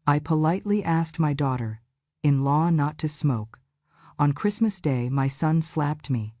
I politely asked my daughter-in-law not to smoke. On Christmas Day, my son slapped me.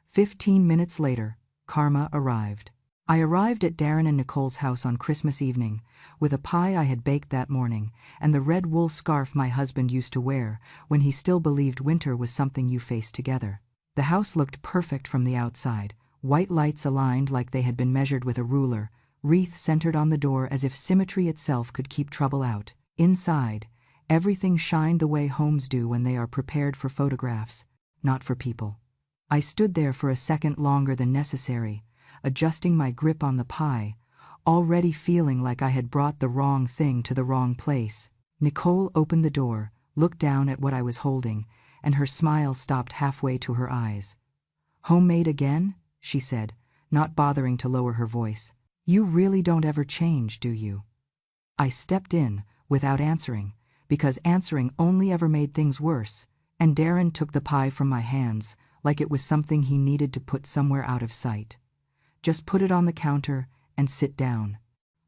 15 minutes later, karma arrived. I arrived at Darren and Nicole's house on Christmas evening, with a pie I had baked that morning, and the red wool scarf my husband used to wear when he still believed winter was something you faced together. The house looked perfect from the outside, white lights aligned like they had been measured with a ruler, wreath centered on the door as if symmetry itself could keep trouble out. Inside, everything shined the way homes do when they are prepared for photographs, not for people. I stood there for a second longer than necessary, adjusting my grip on the pie, already feeling like I had brought the wrong thing to the wrong place. Nicole opened the door, looked down at what I was holding, and her smile stopped halfway to her eyes. "Homemade again?" she said, not bothering to lower her voice. "You really don't ever change, do you?" I stepped in, without answering, because answering only ever made things worse, and Darren took the pie from my hands, like it was something he needed to put somewhere out of sight. "Just put it on the counter and sit down."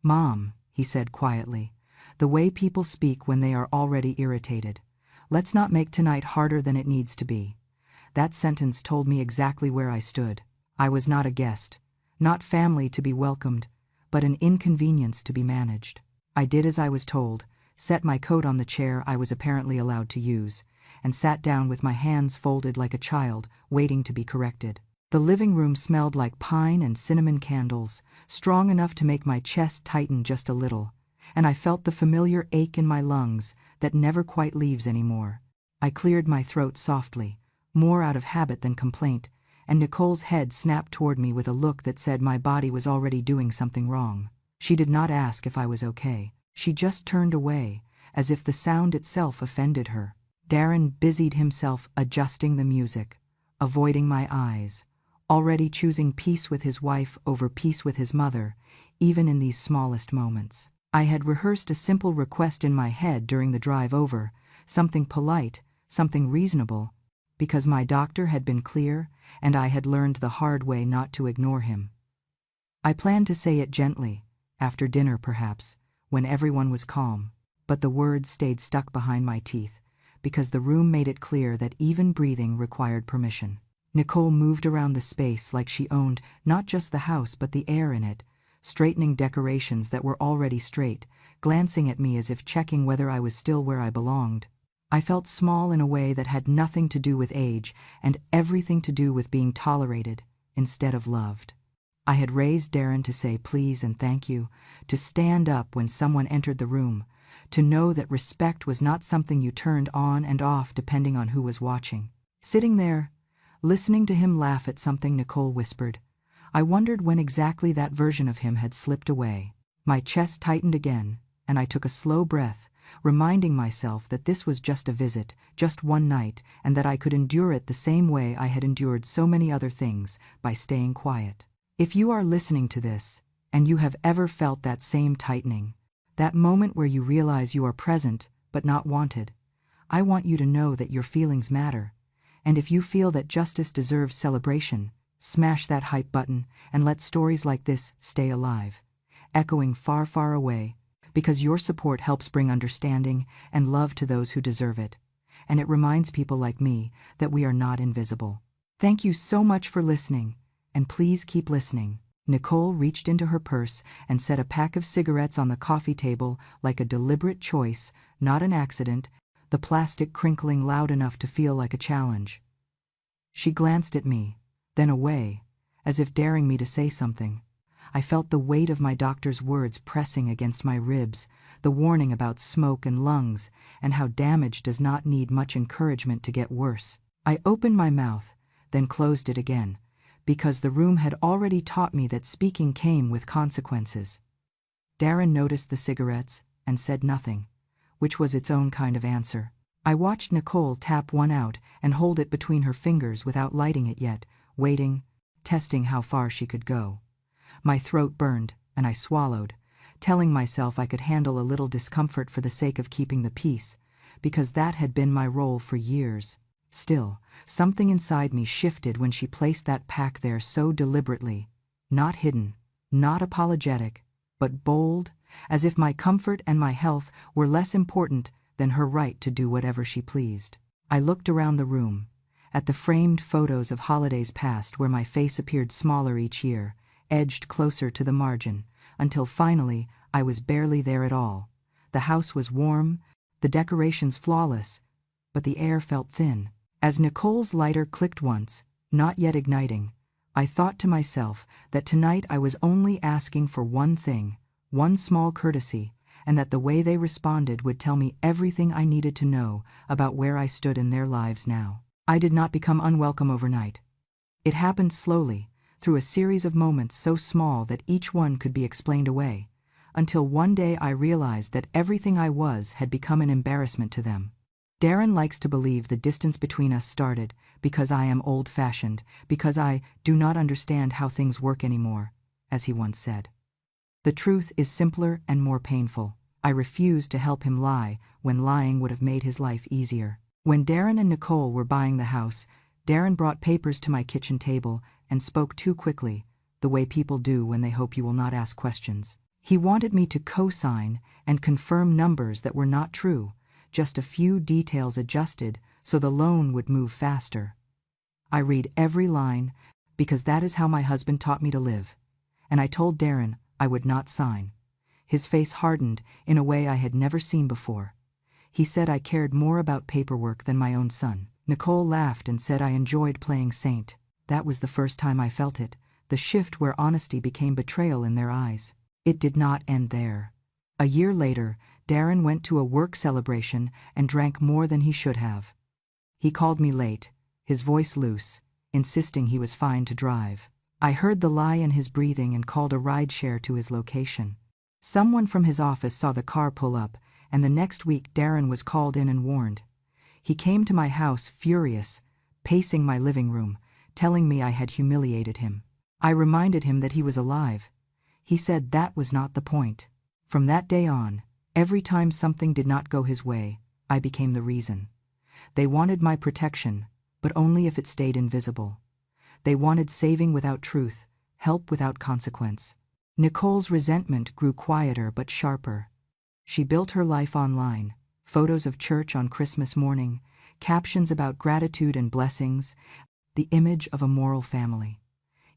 "Mom," he said quietly, the way people speak when they are already irritated, "let's not make tonight harder than it needs to be." That sentence told me exactly where I stood. I was not a guest, not family to be welcomed, but an inconvenience to be managed. I did as I was told, set my coat on the chair I was apparently allowed to use, and sat down with my hands folded like a child, waiting to be corrected. The living room smelled like pine and cinnamon candles, strong enough to make my chest tighten just a little, and I felt the familiar ache in my lungs that never quite leaves anymore. I cleared my throat softly, more out of habit than complaint, and Nicole's head snapped toward me with a look that said my body was already doing something wrong. She did not ask if I was okay. She just turned away, as if the sound itself offended her. Darren busied himself adjusting the music, avoiding my eyes, already choosing peace with his wife over peace with his mother, even in these smallest moments. I had rehearsed a simple request in my head during the drive over, something polite, something reasonable, because my doctor had been clear and I had learned the hard way not to ignore him. I planned to say it gently, after dinner perhaps, when everyone was calm, but the words stayed stuck behind my teeth, because the room made it clear that even breathing required permission. Nicole moved around the space like she owned not just the house but the air in it, straightening decorations that were already straight, glancing at me as if checking whether I was still where I belonged. I felt small in a way that had nothing to do with age and everything to do with being tolerated instead of loved. I had raised Darren to say please and thank you, to stand up when someone entered the room, to know that respect was not something you turned on and off depending on who was watching. Sitting there, listening to him laugh at something Nicole whispered, I wondered when exactly that version of him had slipped away. My chest tightened again, and I took a slow breath, reminding myself that this was just a visit, just one night, and that I could endure it the same way I had endured so many other things, by staying quiet. If you are listening to this, and you have ever felt that same tightening, that moment where you realize you are present but not wanted, I want you to know that your feelings matter. And if you feel that justice deserves celebration, smash that hype button and let stories like this stay alive, echoing far, far away, because your support helps bring understanding and love to those who deserve it. And it reminds people like me that we are not invisible. Thank you so much for listening, and please keep listening. Nicole reached into her purse and set a pack of cigarettes on the coffee table like a deliberate choice, not an accident, the plastic crinkling loud enough to feel like a challenge. She glanced at me, then away, as if daring me to say something. I felt the weight of my doctor's words pressing against my ribs, the warning about smoke and lungs, and how damage does not need much encouragement to get worse. I opened my mouth, then closed it again, because the room had already taught me that speaking came with consequences. Darren noticed the cigarettes and said nothing, which was its own kind of answer. I watched Nicole tap one out and hold it between her fingers without lighting it yet, waiting, testing how far she could go. My throat burned, and I swallowed, telling myself I could handle a little discomfort for the sake of keeping the peace, because that had been my role for years. Still, something inside me shifted when she placed that pack there so deliberately, not hidden, not apologetic, but bold as if my comfort and my health were less important than her right to do whatever she pleased. I looked around the room, at the framed photos of holidays past where my face appeared smaller each year, edged closer to the margin, until finally I was barely there at all. The house was warm, the decorations flawless, but the air felt thin. As Nicole's lighter clicked once, not yet igniting, I thought to myself that tonight I was only asking for one thing, one small courtesy, and that the way they responded would tell me everything I needed to know about where I stood in their lives now. I did not become unwelcome overnight. It happened slowly, through a series of moments so small that each one could be explained away, until one day I realized that everything I was had become an embarrassment to them. Darren likes to believe the distance between us started because I am old-fashioned, because I do not understand how things work anymore, as he once said. The truth is simpler and more painful. I refused to help him lie when lying would have made his life easier. When Darren and Nicole were buying the house, Darren brought papers to my kitchen table and spoke too quickly, the way people do when they hope you will not ask questions. He wanted me to co-sign and confirm numbers that were not true, just a few details adjusted so the loan would move faster. I read every line because that is how my husband taught me to live, and I told Darren I would not sign. His face hardened in a way I had never seen before. He said I cared more about paperwork than my own son. Nicole laughed and said I enjoyed playing saint. That was the first time I felt it, the shift where honesty became betrayal in their eyes. It did not end there. A year later, Darren went to a work celebration and drank more than he should have. He called me late, his voice loose, insisting he was fine to drive. I heard the lie in his breathing and called a rideshare to his location. Someone from his office saw the car pull up, and the next week Darren was called in and warned. He came to my house furious, pacing my living room, telling me I had humiliated him. I reminded him that he was alive. He said that was not the point. From that day on, every time something did not go his way, I became the reason. They wanted my protection, but only if it stayed invisible. They wanted saving without truth, help without consequence. Nicole's resentment grew quieter but sharper. She built her life online, photos of church on Christmas morning, captions about gratitude and blessings, the image of a moral family.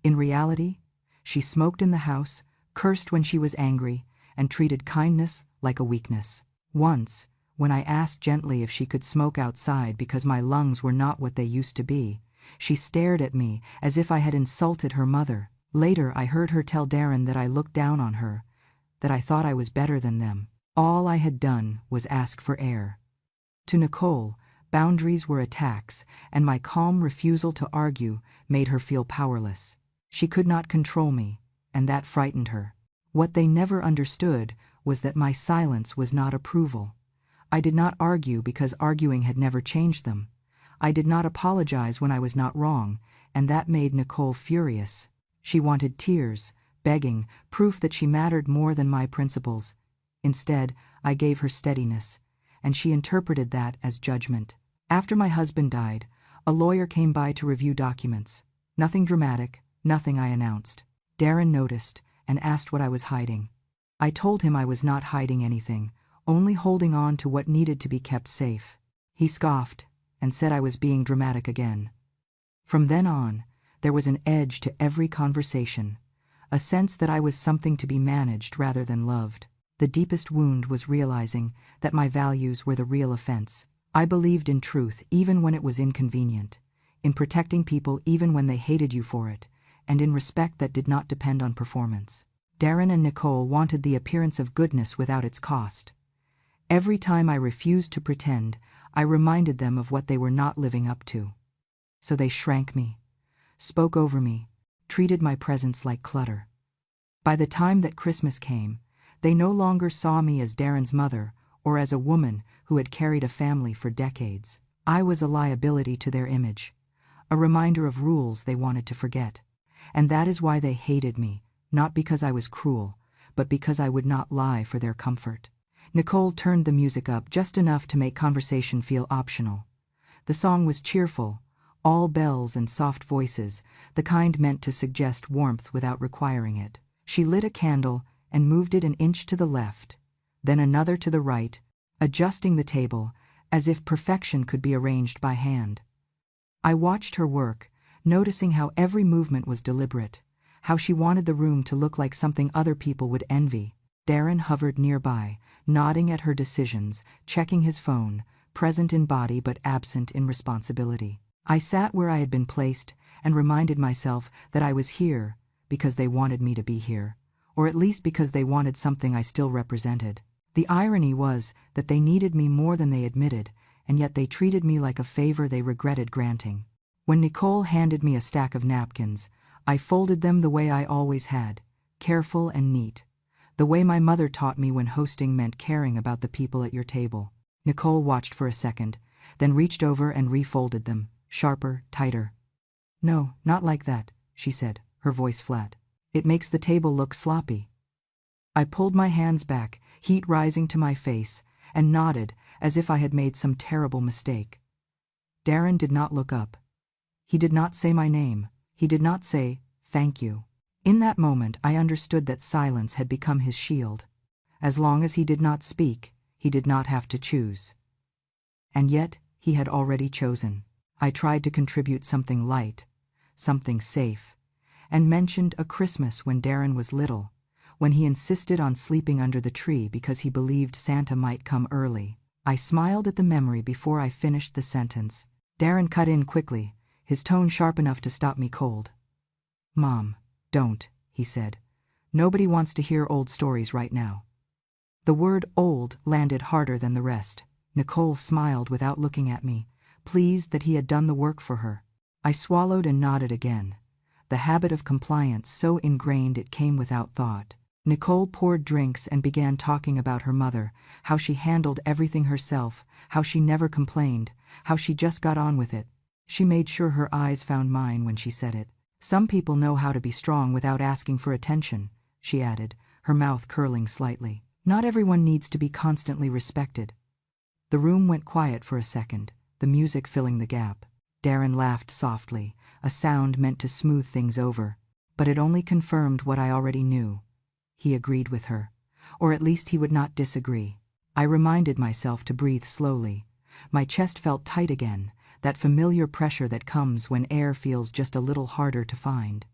In reality, she smoked in the house, cursed when she was angry, and treated kindness like a weakness. Once, when I asked gently if she could smoke outside because my lungs were not what they used to be, she stared at me as if I had insulted her mother. Later, I heard her tell Darren that I looked down on her, that I thought I was better than them. All I had done was ask for air. To Nicole, boundaries were attacks, and my calm refusal to argue made her feel powerless. She could not control me, and that frightened her. What they never understood was that my silence was not approval. I did not argue because arguing had never changed them. I did not apologize when I was not wrong, and that made Nicole furious. She wanted tears, begging, proof that she mattered more than my principles. Instead, I gave her steadiness, and she interpreted that as judgment. After my husband died, a lawyer came by to review documents. Nothing dramatic, nothing I announced. Darren noticed and asked what I was hiding. I told him I was not hiding anything, only holding on to what needed to be kept safe. He scoffed and said I was being dramatic again. From then on, there was an edge to every conversation, a sense that I was something to be managed rather than loved. The deepest wound was realizing that my values were the real offense. I believed in truth even when it was inconvenient, in protecting people even when they hated you for it, and in respect that did not depend on performance. Darren and Nicole wanted the appearance of goodness without its cost. Every time I refused to pretend, I reminded them of what they were not living up to. So they shrank me, spoke over me, treated my presence like clutter. By the time that Christmas came, they no longer saw me as Darren's mother or as a woman who had carried a family for decades. I was a liability to their image, a reminder of rules they wanted to forget. And that is why they hated me, not because I was cruel, but because I would not lie for their comfort. Nicole turned the music up just enough to make conversation feel optional. The song was cheerful, all bells and soft voices, the kind meant to suggest warmth without requiring it. She lit a candle and moved it an inch to the left, then another to the right, adjusting the table as if perfection could be arranged by hand. I watched her work, noticing how every movement was deliberate, how she wanted the room to look like something other people would envy. Darren hovered nearby, nodding at her decisions, checking his phone, present in body but absent in responsibility. I sat where I had been placed and reminded myself that I was here because they wanted me to be here, or at least because they wanted something I still represented. The irony was that they needed me more than they admitted, and yet they treated me like a favor they regretted granting. When Nicole handed me a stack of napkins, I folded them the way I always had, careful and neat, the way my mother taught me when hosting meant caring about the people at your table. Nicole watched for a second, then reached over and refolded them, sharper, tighter. "No, not like that," she said, her voice flat. "It makes the table look sloppy." I pulled my hands back, heat rising to my face, and nodded as if I had made some terrible mistake. Darren did not look up. He did not say my name. He did not say, "Thank you." In that moment, I understood that silence had become his shield. As long as he did not speak, he did not have to choose. And yet, he had already chosen. I tried to contribute something light, something safe, and mentioned a Christmas when Darren was little, when he insisted on sleeping under the tree because he believed Santa might come early. I smiled at the memory before I finished the sentence. Darren cut in quickly, his tone sharp enough to stop me cold. "Mom, don't," he said. "Nobody wants to hear old stories right now." The word old landed harder than the rest. Nicole smiled without looking at me, pleased that he had done the work for her. I swallowed and nodded again, the habit of compliance so ingrained it came without thought. Nicole poured drinks and began talking about her mother, how she handled everything herself, how she never complained, how she just got on with it. She made sure her eyes found mine when she said it. "Some people know how to be strong without asking for attention," she added, her mouth curling slightly. "Not everyone needs to be constantly respected." The room went quiet for a second, the music filling the gap. Darren laughed softly, a sound meant to smooth things over, but it only confirmed what I already knew. He agreed with her, or at least he would not disagree. I reminded myself to breathe slowly. My chest felt tight again, that familiar pressure that comes when air feels just a little harder to find.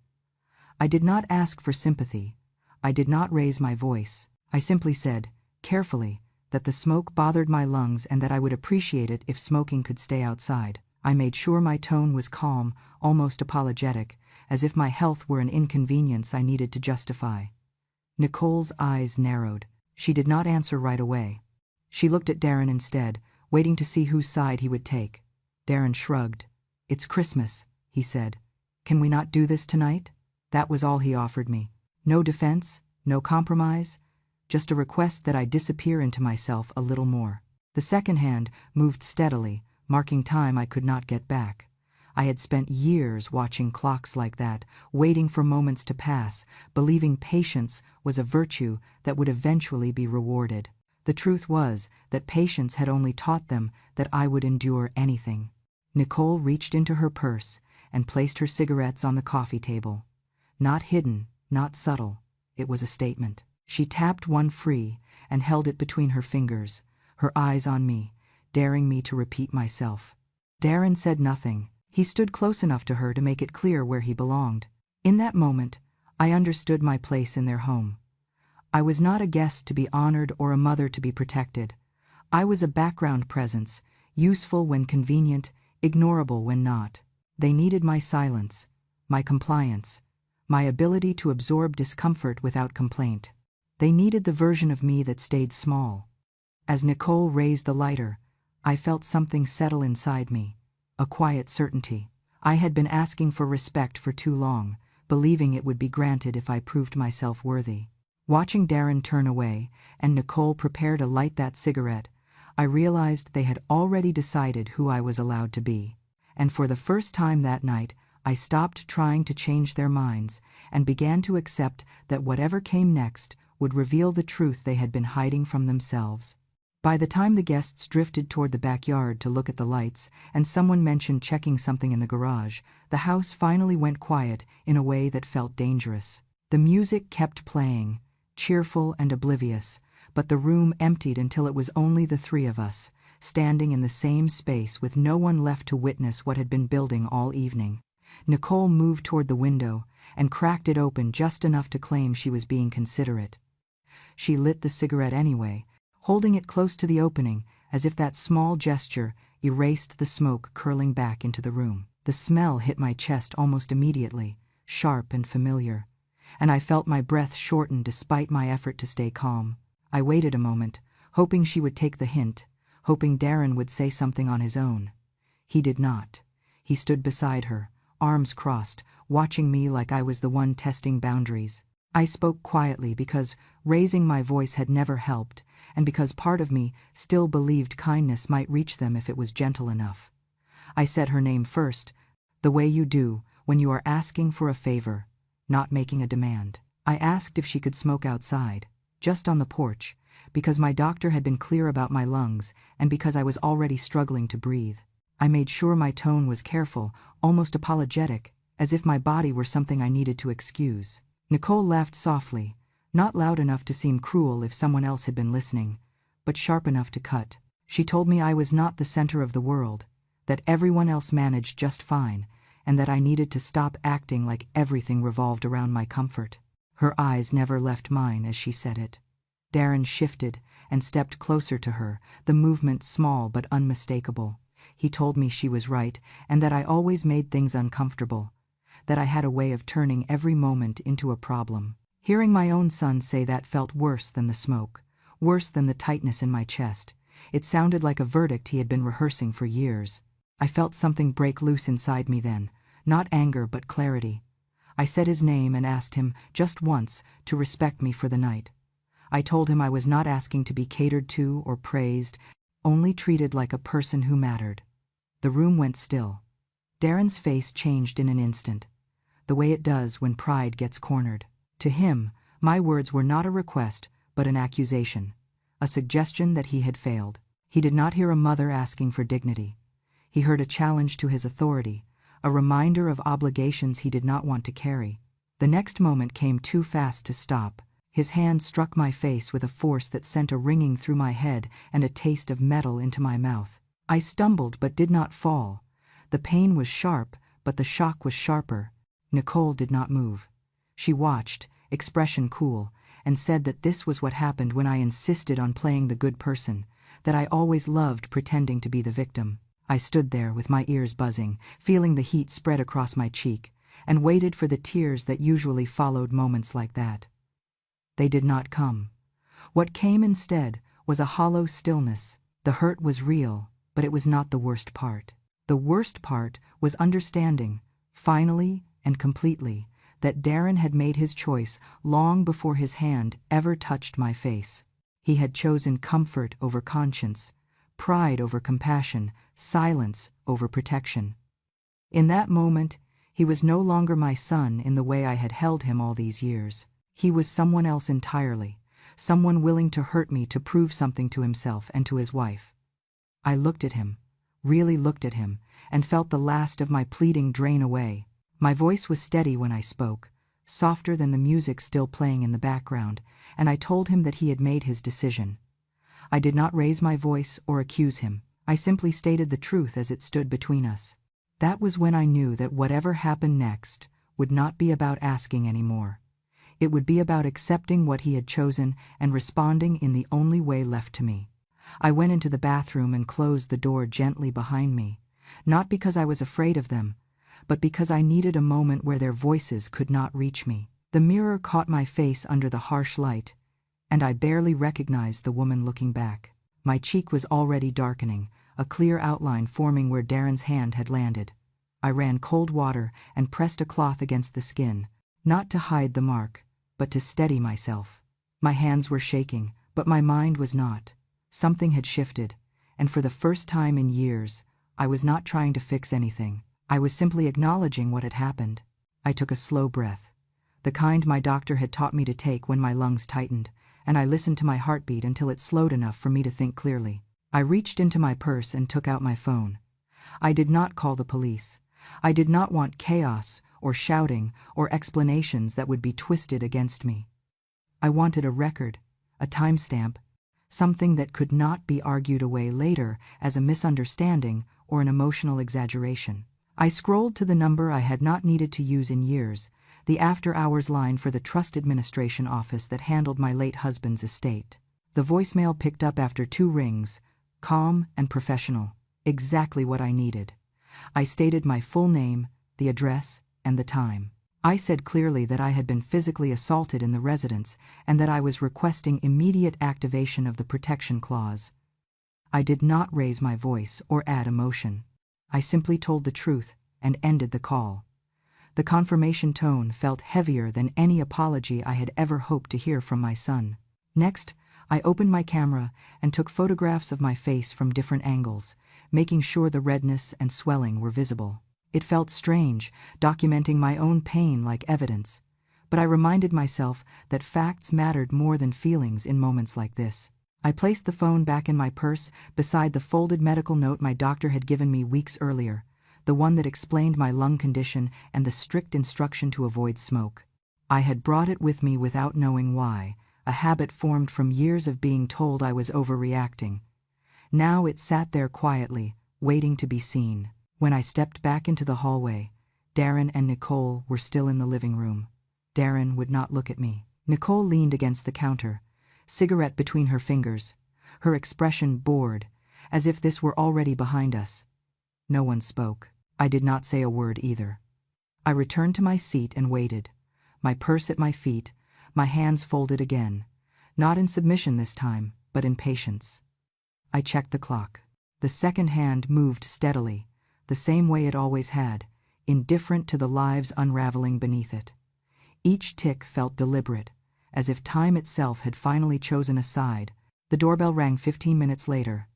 I did not ask for sympathy. I did not raise my voice. I simply said, carefully, that the smoke bothered my lungs and that I would appreciate it if smoking could stay outside. I made sure my tone was calm, almost apologetic, as if my health were an inconvenience I needed to justify. Nicole's eyes narrowed. She did not answer right away. She looked at Darren instead, waiting to see whose side he would take. Darren shrugged. "It's Christmas," he said. "Can we not do this tonight?" That was all he offered me. No defense, no compromise, just a request that I disappear into myself a little more. The second hand moved steadily, marking time I could not get back. I had spent years watching clocks like that, waiting for moments to pass, believing patience was a virtue that would eventually be rewarded. The truth was that patience had only taught them that I would endure anything. Nicole reached into her purse and placed her cigarettes on the coffee table. Not hidden, not subtle. It was a statement. She tapped one free and held it between her fingers, her eyes on me, daring me to repeat myself. Darren said nothing. He stood close enough to her to make it clear where he belonged. In that moment, I understood my place in their home. I was not a guest to be honored or a mother to be protected. I was a background presence, useful when convenient, ignorable when not. They needed my silence, my compliance, my ability to absorb discomfort without complaint. They needed the version of me that stayed small. As Nicole raised the lighter, I felt something settle inside me, a quiet certainty. I had been asking for respect for too long, believing it would be granted if I proved myself worthy. Watching Darren turn away and Nicole prepare to light that cigarette, I realized they had already decided who I was allowed to be. And for the first time that night, I stopped trying to change their minds and began to accept that whatever came next would reveal the truth they had been hiding from themselves. By the time the guests drifted toward the backyard to look at the lights and someone mentioned checking something in the garage, the house finally went quiet in a way that felt dangerous. The music kept playing, cheerful and oblivious, but the room emptied until it was only the three of us, standing in the same space with no one left to witness what had been building all evening. Nicole moved toward the window and cracked it open just enough to claim she was being considerate. She lit the cigarette anyway, holding it close to the opening, as if that small gesture erased the smoke curling back into the room. The smell hit my chest almost immediately, sharp and familiar, and I felt my breath shorten despite my effort to stay calm. I waited a moment, hoping she would take the hint, hoping Darren would say something on his own. He did not. He stood beside her, arms crossed, watching me like I was the one testing boundaries. I spoke quietly because raising my voice had never helped, and because part of me still believed kindness might reach them if it was gentle enough. I said her name first, the way you do when you are asking for a favor, not making a demand. I asked if she could smoke outside, just on the porch, because my doctor had been clear about my lungs and because I was already struggling to breathe. I made sure my tone was careful, almost apologetic, as if my body were something I needed to excuse. Nicole laughed softly, not loud enough to seem cruel if someone else had been listening, but sharp enough to cut. She told me I was not the center of the world, that everyone else managed just fine, and that I needed to stop acting like everything revolved around my comfort. Her eyes never left mine as she said it. Darren shifted and stepped closer to her, the movement small but unmistakable. He told me she was right and that I always made things uncomfortable, that I had a way of turning every moment into a problem. Hearing my own son say that felt worse than the smoke, worse than the tightness in my chest. It sounded like a verdict he had been rehearsing for years. I felt something break loose inside me then, not anger but clarity. I said his name and asked him, just once, to respect me for the night. I told him I was not asking to be catered to or praised, only treated like a person who mattered. The room went still. Darren's face changed in an instant, the way it does when pride gets cornered. To him, my words were not a request, but an accusation, a suggestion that he had failed. He did not hear a mother asking for dignity. He heard a challenge to his authority, a reminder of obligations he did not want to carry. The next moment came too fast to stop. His hand struck my face with a force that sent a ringing through my head and a taste of metal into my mouth. I stumbled but did not fall. The pain was sharp, but the shock was sharper. Nicole did not move. She watched, expression cool, and said that this was what happened when I insisted on playing the good person, that I always loved pretending to be the victim. I stood there with my ears buzzing, feeling the heat spread across my cheek, and waited for the tears that usually followed moments like that. They did not come. What came instead was a hollow stillness. The hurt was real, but it was not the worst part. The worst part was understanding, finally and completely, that Darren had made his choice long before his hand ever touched my face. He had chosen comfort over conscience, pride over compassion, silence over protection. In that moment, he was no longer my son in the way I had held him all these years. He was someone else entirely, someone willing to hurt me to prove something to himself and to his wife. I looked at him, really looked at him, and felt the last of my pleading drain away. My voice was steady when I spoke, softer than the music still playing in the background, and I told him that he had made his decision. I did not raise my voice or accuse him. I simply stated the truth as it stood between us. That was when I knew that whatever happened next would not be about asking anymore. It would be about accepting what he had chosen and responding in the only way left to me. I went into the bathroom and closed the door gently behind me, not because I was afraid of them, but because I needed a moment where their voices could not reach me. The mirror caught my face under the harsh light, and I barely recognized the woman looking back. My cheek was already darkening, a clear outline forming where Darren's hand had landed. I ran cold water and pressed a cloth against the skin, not to hide the mark, but to steady myself. My hands were shaking, but my mind was not. Something had shifted, and for the first time in years, I was not trying to fix anything. I was simply acknowledging what had happened. I took a slow breath, the kind my doctor had taught me to take when my lungs tightened, and I listened to my heartbeat until it slowed enough for me to think clearly. I reached into my purse and took out my phone. I did not call the police. I did not want chaos or shouting or explanations that would be twisted against me. I wanted a record, a timestamp, something that could not be argued away later as a misunderstanding or an emotional exaggeration. I scrolled to the number I had not needed to use in years, the after-hours line for the trust administration office that handled my late husband's estate. The voicemail picked up after 2 rings, calm and professional, exactly what I needed. I stated my full name, the address, and the time. I said clearly that I had been physically assaulted in the residence and that I was requesting immediate activation of the protection clause. I did not raise my voice or add emotion. I simply told the truth and ended the call. The confirmation tone felt heavier than any apology I had ever hoped to hear from my son. Next, I opened my camera and took photographs of my face from different angles, making sure the redness and swelling were visible. It felt strange, documenting my own pain like evidence, but I reminded myself that facts mattered more than feelings in moments like this. I placed the phone back in my purse beside the folded medical note my doctor had given me weeks earlier, the one that explained my lung condition and the strict instruction to avoid smoke. I had brought it with me without knowing why, a habit formed from years of being told I was overreacting. Now it sat there quietly, waiting to be seen. When I stepped back into the hallway, Darren and Nicole were still in the living room. Darren would not look at me. Nicole leaned against the counter, cigarette between her fingers, her expression bored, as if this were already behind us. No one spoke. I did not say a word either. I returned to my seat and waited, my purse at my feet, my hands folded again, not in submission this time, but in patience. I checked the clock. The second hand moved steadily, the same way it always had, indifferent to the lives unraveling beneath it. Each tick felt deliberate, as if time itself had finally chosen a side. The doorbell rang 15 minutes later.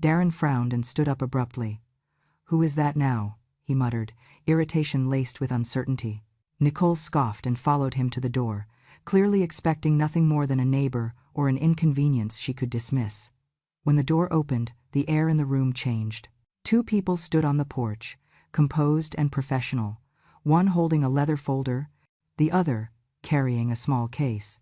Darren frowned and stood up abruptly. "Who is that now?" he muttered, irritation laced with uncertainty. Nicole scoffed and followed him to the door, clearly expecting nothing more than a neighbor or an inconvenience she could dismiss. When the door opened, the air in the room changed. 2 people stood on the porch, composed and professional, one holding a leather folder, the other carrying a small case.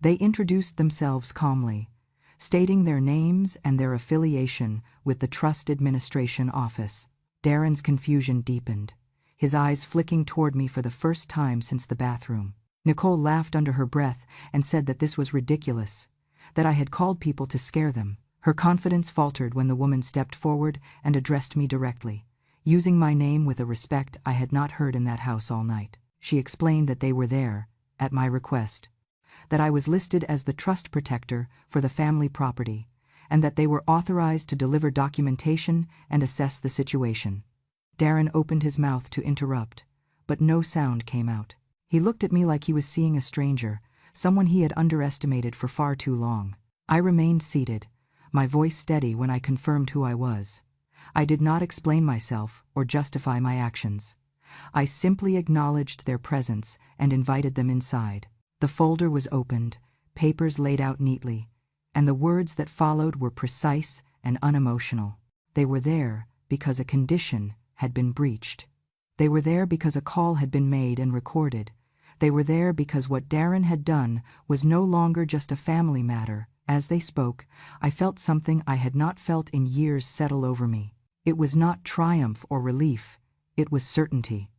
They introduced themselves calmly, stating their names and their affiliation with the Trust Administration Office. Darren's confusion deepened, his eyes flicking toward me for the first time since the bathroom. Nicole laughed under her breath and said that this was ridiculous, that I had called people to scare them. Her confidence faltered when the woman stepped forward and addressed me directly, using my name with a respect I had not heard in that house all night. She explained that they were there, at my request, that I was listed as the trust protector for the family property, and that they were authorized to deliver documentation and assess the situation. Darren opened his mouth to interrupt, but no sound came out. He looked at me like he was seeing a stranger, someone he had underestimated for far too long. I remained seated, my voice steady when I confirmed who I was. I did not explain myself or justify my actions. I simply acknowledged their presence and invited them inside. The folder was opened, papers laid out neatly, and the words that followed were precise and unemotional. They were there because a condition had been breached. They were there because a call had been made and recorded. They were there because what Darren had done was no longer just a family matter. As they spoke, I felt something I had not felt in years settle over me. It was not triumph or relief, it was certainty.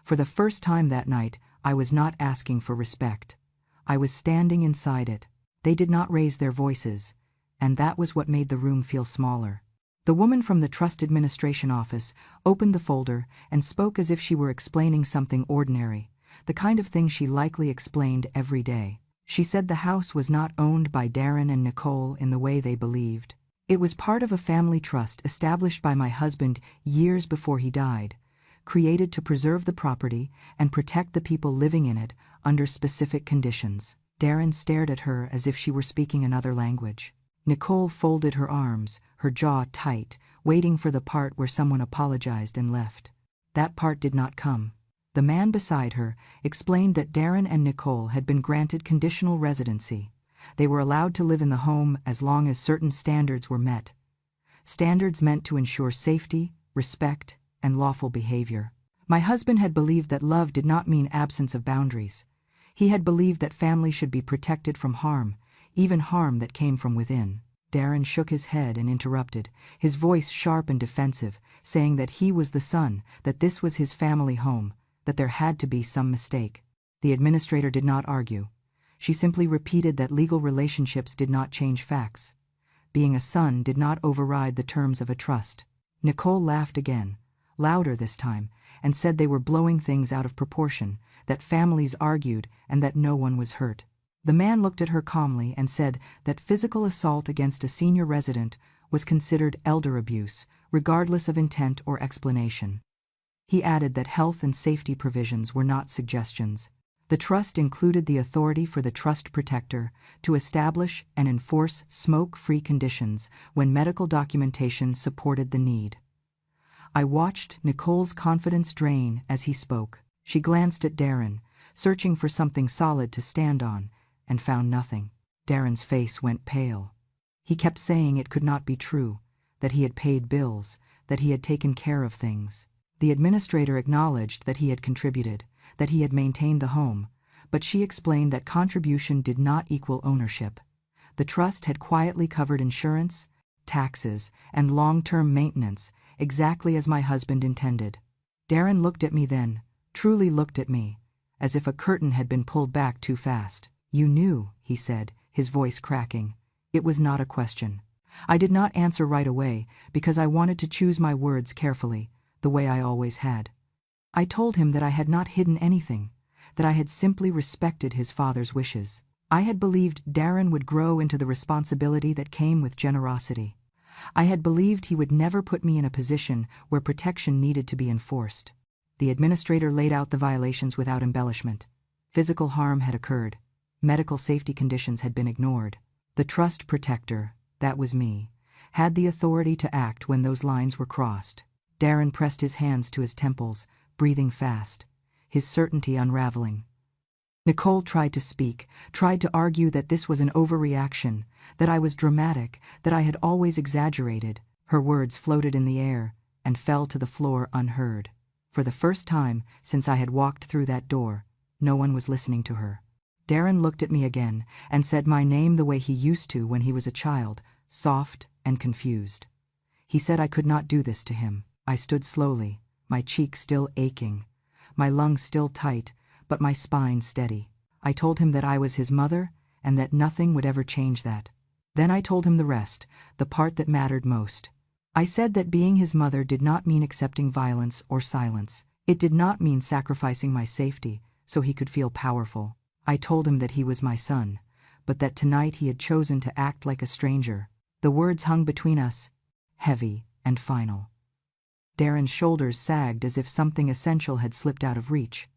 For the first time that night, I was not asking for respect. I was standing inside it. They did not raise their voices, and that was what made the room feel smaller. The woman from the Trust Administration Office opened the folder and spoke as if she were explaining something ordinary, the kind of thing she likely explained every day. She said the house was not owned by Darren and Nicole in the way they believed. It was part of a family trust established by my husband years before he died, created to preserve the property and protect the people living in it under specific conditions. Darren stared at her as if she were speaking another language. Nicole folded her arms, her jaw tight, waiting for the part where someone apologized and left. That part did not come. The man beside her explained that Darren and Nicole had been granted conditional residency. They were allowed to live in the home as long as certain standards were met. Standards meant to ensure safety, respect, and lawful behavior. My husband had believed that love did not mean absence of boundaries. He had believed that family should be protected from harm, even harm that came from within. Darren shook his head and interrupted, his voice sharp and defensive, saying that he was the son, that this was his family home, that there had to be some mistake. The administrator did not argue. She simply repeated that legal relationships did not change facts. Being a son did not override the terms of a trust. Nicole laughed again, louder this time, and said they were blowing things out of proportion, that families argued and that no one was hurt. The man looked at her calmly and said that physical assault against a senior resident was considered elder abuse, regardless of intent or explanation. He added that health and safety provisions were not suggestions. The trust included the authority for the trust protector to establish and enforce smoke-free conditions when medical documentation supported the need. I watched Nicole's confidence drain as he spoke. She glanced at Darren, searching for something solid to stand on, and found nothing. Darren's face went pale. He kept saying it could not be true, that he had paid bills, that he had taken care of things. The administrator acknowledged that he had contributed, that he had maintained the home, but she explained that contribution did not equal ownership. The trust had quietly covered insurance, taxes, and long-term maintenance, exactly as my husband intended. Darren looked at me then, truly looked at me, as if a curtain had been pulled back too fast. "You knew," he said, his voice cracking. It was not a question. I did not answer right away because I wanted to choose my words carefully, the way I always had. I told him that I had not hidden anything, that I had simply respected his father's wishes. I had believed Darren would grow into the responsibility that came with generosity. I had believed he would never put me in a position where protection needed to be enforced. The administrator laid out the violations without embellishment. Physical harm had occurred. Medical safety conditions had been ignored. The trust protector, that was me, had the authority to act when those lines were crossed. Darren pressed his hands to his temples, breathing fast, his certainty unraveling. Nicole tried to speak, tried to argue that this was an overreaction, that I was dramatic, that I had always exaggerated. Her words floated in the air and fell to the floor unheard. For the first time since I had walked through that door, no one was listening to her. Darren looked at me again and said my name the way he used to when he was a child, soft and confused. He said I could not do this to him. I stood slowly, my cheek still aching, my lungs still tight, but my spine steady. I told him that I was his mother and that nothing would ever change that. Then I told him the rest, the part that mattered most. I said that being his mother did not mean accepting violence or silence. It did not mean sacrificing my safety so he could feel powerful. I told him that he was my son, but that tonight he had chosen to act like a stranger. The words hung between us, heavy and final. Darren's shoulders sagged as if something essential had slipped out of reach.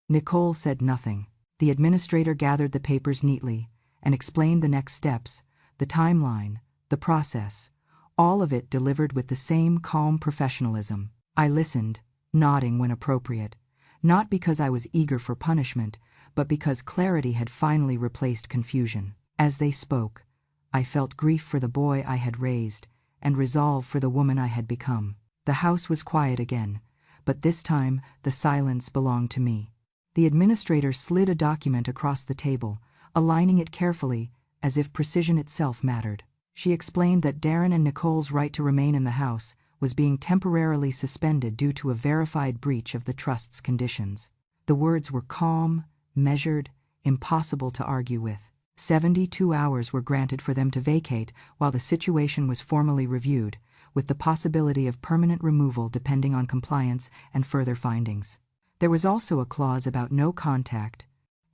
Nicole said nothing. The administrator gathered the papers neatly and explained the next steps, the timeline, the process, all of it delivered with the same calm professionalism. I listened, nodding when appropriate, not because I was eager for punishment, but because clarity had finally replaced confusion. As they spoke, I felt grief for the boy I had raised and resolve for the woman I had become. The house was quiet again, but this time the silence belonged to me. The administrator slid a document across the table, aligning it carefully, as if precision itself mattered. She explained that Darren and Nicole's right to remain in the house was being temporarily suspended due to a verified breach of the trust's conditions. The words were calm, measured, impossible to argue with. 72 hours were granted for them to vacate while the situation was formally reviewed, with the possibility of permanent removal depending on compliance and further findings. There was also a clause about no contact,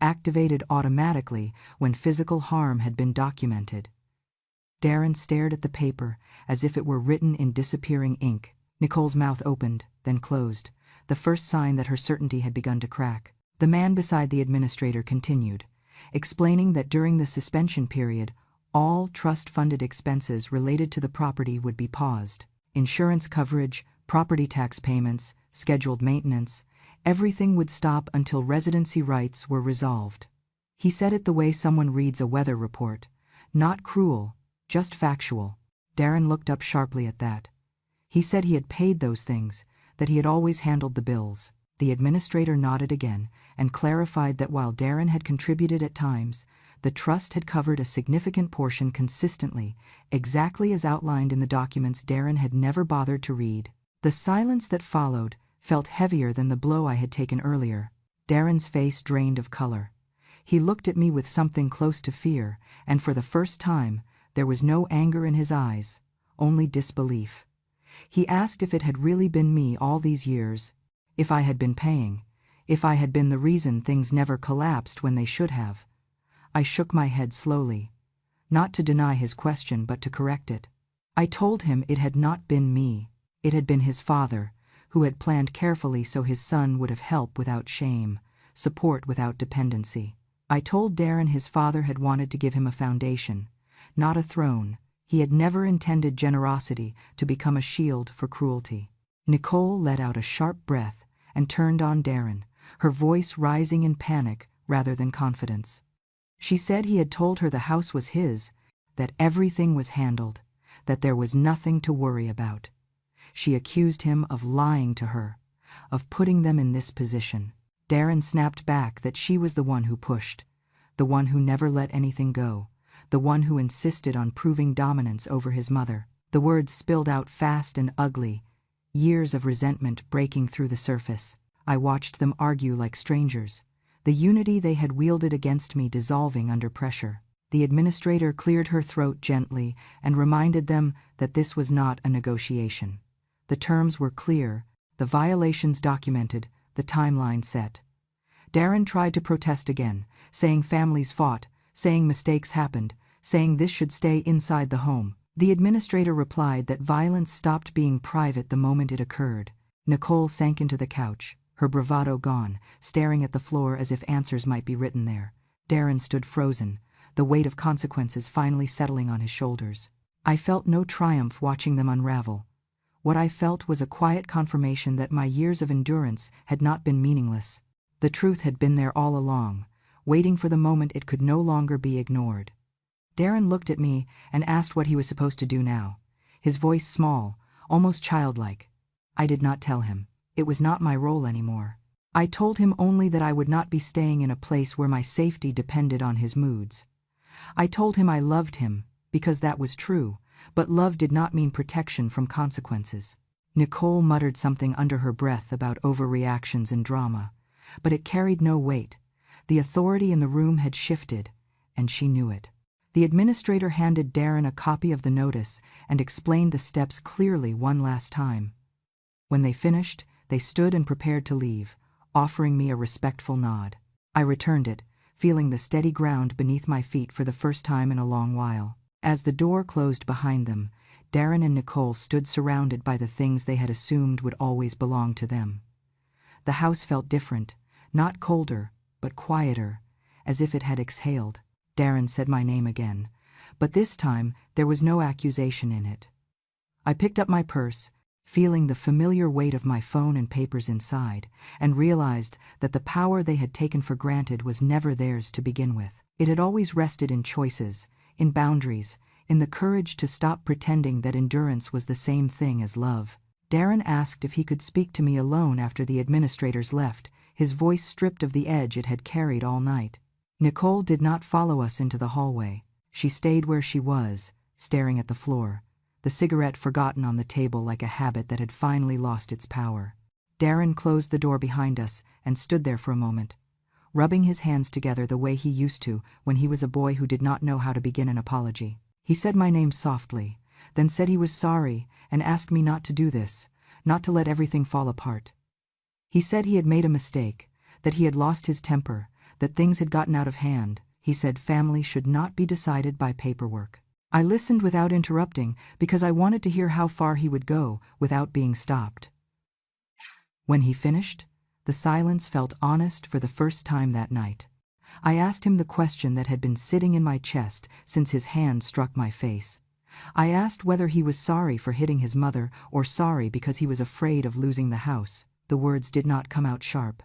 activated automatically when physical harm had been documented. Darren stared at the paper as if it were written in disappearing ink. Nicole's mouth opened, then closed, the first sign that her certainty had begun to crack. The man beside the administrator continued, explaining that during the suspension period, all trust-funded expenses related to the property would be paused. Insurance coverage, property tax payments, scheduled maintenance, everything would stop until residency rights were resolved. He said it the way someone reads a weather report, not cruel, just factual. Darren looked up sharply at that. He said he had paid those things, that he had always handled the bills. The administrator nodded again and clarified that while Darren had contributed at times, the trust had covered a significant portion consistently, exactly as outlined in the documents Darren had never bothered to read. The silence that followed felt heavier than the blow I had taken earlier. Darren's face drained of color. He looked at me with something close to fear, and for the first time, there was no anger in his eyes, only disbelief. He asked if it had really been me all these years, if I had been paying, if I had been the reason things never collapsed when they should have. I shook my head slowly, not to deny his question but to correct it. I told him it had not been me. It had been his father, who had planned carefully so his son would have help without shame, support without dependency. I told Darren his father had wanted to give him a foundation, not a throne. He had never intended generosity to become a shield for cruelty. Nicole let out a sharp breath and turned on Darren, her voice rising in panic rather than confidence. She said he had told her the house was his, that everything was handled, that there was nothing to worry about. She accused him of lying to her, of putting them in this position. Darren snapped back that she was the one who pushed, the one who never let anything go, the one who insisted on proving dominance over his mother. The words spilled out fast and ugly, years of resentment breaking through the surface. I watched them argue like strangers, the unity they had wielded against me dissolving under pressure. The administrator cleared her throat gently and reminded them that this was not a negotiation. The terms were clear, the violations documented, the timeline set. Darren tried to protest again, saying families fought, saying mistakes happened, saying this should stay inside the home. The administrator replied that violence stopped being private the moment it occurred. Nicole sank into the couch, her bravado gone, staring at the floor as if answers might be written there. Darren stood frozen, the weight of consequences finally settling on his shoulders. I felt no triumph watching them unravel. What I felt was a quiet confirmation that my years of endurance had not been meaningless. The truth had been there all along, waiting for the moment it could no longer be ignored. Darren looked at me and asked what he was supposed to do now, his voice small, almost childlike. I did not tell him. It was not my role anymore. I told him only that I would not be staying in a place where my safety depended on his moods. I told him I loved him, because that was true, but love did not mean protection from consequences. Nicole muttered something under her breath about overreactions and drama, but it carried no weight. The authority in the room had shifted, and she knew it. The administrator handed Darren a copy of the notice and explained the steps clearly one last time. When they finished, they stood and prepared to leave, offering me a respectful nod. I returned it, feeling the steady ground beneath my feet for the first time in a long while. As the door closed behind them, Darren and Nicole stood surrounded by the things they had assumed would always belong to them. The house felt different, not colder, but quieter, as if it had exhaled. Darren said my name again, but this time there was no accusation in it. I picked up my purse, feeling the familiar weight of my phone and papers inside, and realized that the power they had taken for granted was never theirs to begin with. It had always rested in choices, in boundaries, in the courage to stop pretending that endurance was the same thing as love. Darren asked if he could speak to me alone after the administrators left, his voice stripped of the edge it had carried all night. Nicole did not follow us into the hallway. She stayed where she was, staring at the floor, the cigarette forgotten on the table like a habit that had finally lost its power. Darren closed the door behind us and stood there for a moment, rubbing his hands together the way he used to when he was a boy who did not know how to begin an apology. He said my name softly, then said he was sorry and asked me not to do this, not to let everything fall apart. He said he had made a mistake, that he had lost his temper, that things had gotten out of hand. He said family should not be decided by paperwork. I listened without interrupting because I wanted to hear how far he would go without being stopped. When he finished, the silence felt honest for the first time that night. I asked him the question that had been sitting in my chest since his hand struck my face. I asked whether he was sorry for hitting his mother or sorry because he was afraid of losing the house. The words did not come out sharp.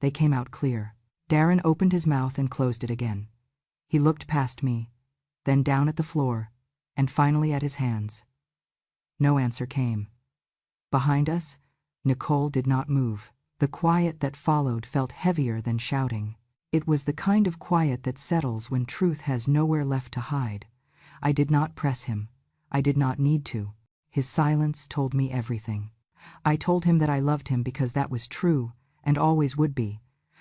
They came out clear. Darren opened his mouth and closed it again. He looked past me, then down at the floor, and finally at his hands. No answer came. Behind us, Nicole did not move. The quiet that followed felt heavier than shouting. It was the kind of quiet that settles when truth has nowhere left to hide. I did not press him. I did not need to. His silence told me everything. I told him that I loved him because that was true, and always would be.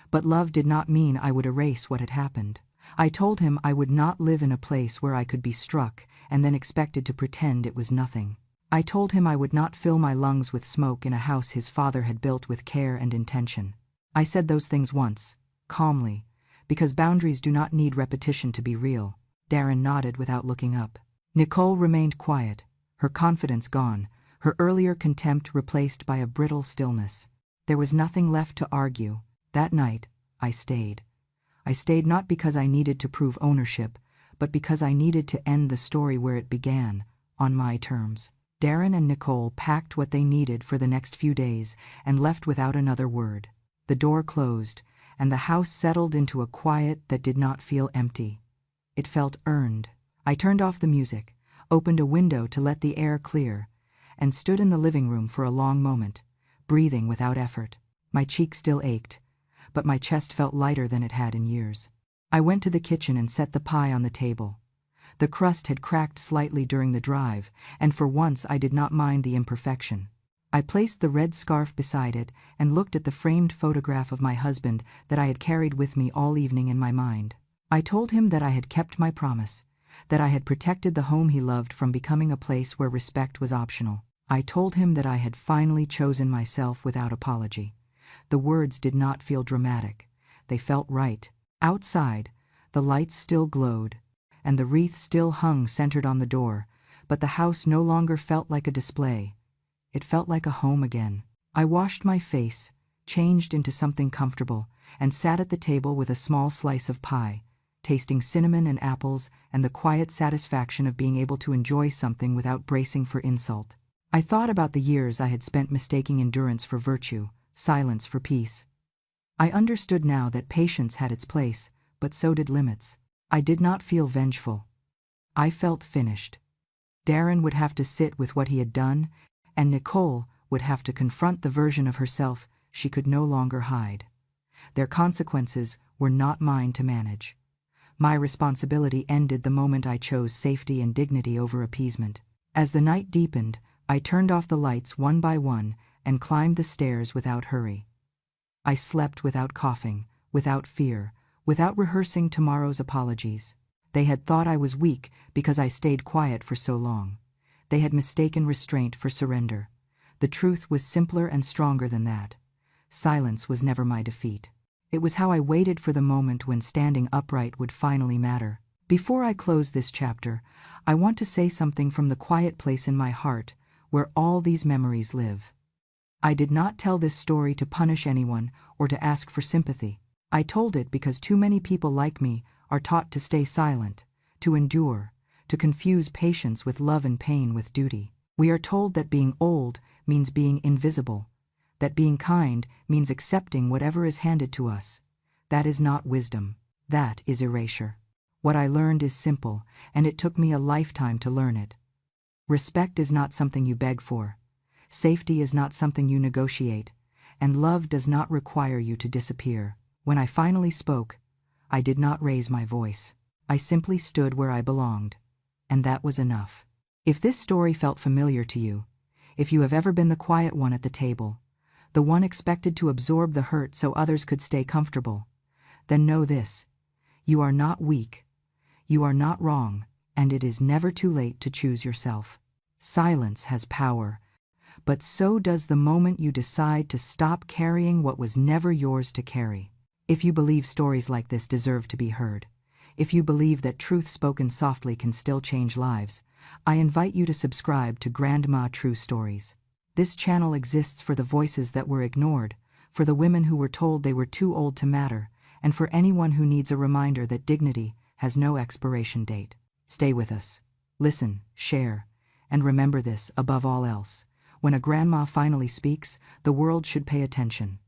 But love did not mean I would erase what had happened. I told him I would not live in a place where I could be struck and then expected to pretend it was nothing. I told him I would not fill my lungs with smoke in a house his father had built with care and intention. I said those things once, calmly, because boundaries do not need repetition to be real. Darren nodded without looking up. Nicole remained quiet, her confidence gone, her earlier contempt replaced by a brittle stillness. There was nothing left to argue. That night, I stayed. I stayed not because I needed to prove ownership, but because I needed to end the story where it began, on my terms. Darren and Nicole packed what they needed for the next few days and left without another word. The door closed, and the house settled into a quiet that did not feel empty. It felt earned. I turned off the music, opened a window to let the air clear, and stood in the living room for a long moment, breathing without effort. My cheek still ached, but my chest felt lighter than it had in years. I went to the kitchen and set the pie on the table. The crust had cracked slightly during the drive, and for once I did not mind the imperfection. I placed the red scarf beside it and looked at the framed photograph of my husband that I had carried with me all evening in my mind. I told him that I had kept my promise, that I had protected the home he loved from becoming a place where respect was optional. I told him that I had finally chosen myself without apology. The words did not feel dramatic. They felt right. Outside, the lights still glowed, and the wreath still hung centered on the door, but the house no longer felt like a display. It felt like a home again. I washed my face, changed into something comfortable, and sat at the table with a small slice of pie, tasting cinnamon and apples and the quiet satisfaction of being able to enjoy something without bracing for insult. I thought about the years I had spent mistaking endurance for virtue, silence for peace. I understood now that patience had its place, but so did limits. I did not feel vengeful. I felt finished. Darren would have to sit with what he had done, and Nicole would have to confront the version of herself she could no longer hide. Their consequences were not mine to manage. My responsibility ended the moment I chose safety and dignity over appeasement. As the night deepened, I turned off the lights one by one and climbed the stairs without hurry. I slept without coughing, without fear, without rehearsing tomorrow's apologies. They had thought I was weak because I stayed quiet for so long. They had mistaken restraint for surrender. The truth was simpler and stronger than that. Silence was never my defeat. It was how I waited for the moment when standing upright would finally matter. Before I close this chapter, I want to say something from the quiet place in my heart where all these memories live. I did not tell this story to punish anyone or to ask for sympathy. I told it because too many people like me are taught to stay silent, to endure, to confuse patience with love and pain with duty. We are told that being old means being invisible, that being kind means accepting whatever is handed to us. That is not wisdom. That is erasure. What I learned is simple, and it took me a lifetime to learn it. Respect is not something you beg for. Safety is not something you negotiate, and love does not require you to disappear. When I finally spoke, I did not raise my voice. I simply stood where I belonged, and that was enough. If this story felt familiar to you, if you have ever been the quiet one at the table, the one expected to absorb the hurt so others could stay comfortable, then know this: you are not weak, you are not wrong, and it is never too late to choose yourself. Silence has power, but so does the moment you decide to stop carrying what was never yours to carry. If you believe stories like this deserve to be heard, if you believe that truth spoken softly can still change lives, I invite you to subscribe to Grandma True Stories. This channel exists for the voices that were ignored, for the women who were told they were too old to matter, and for anyone who needs a reminder that dignity has no expiration date. Stay with us. Listen, share, and remember this above all else: when a grandma finally speaks, the world should pay attention.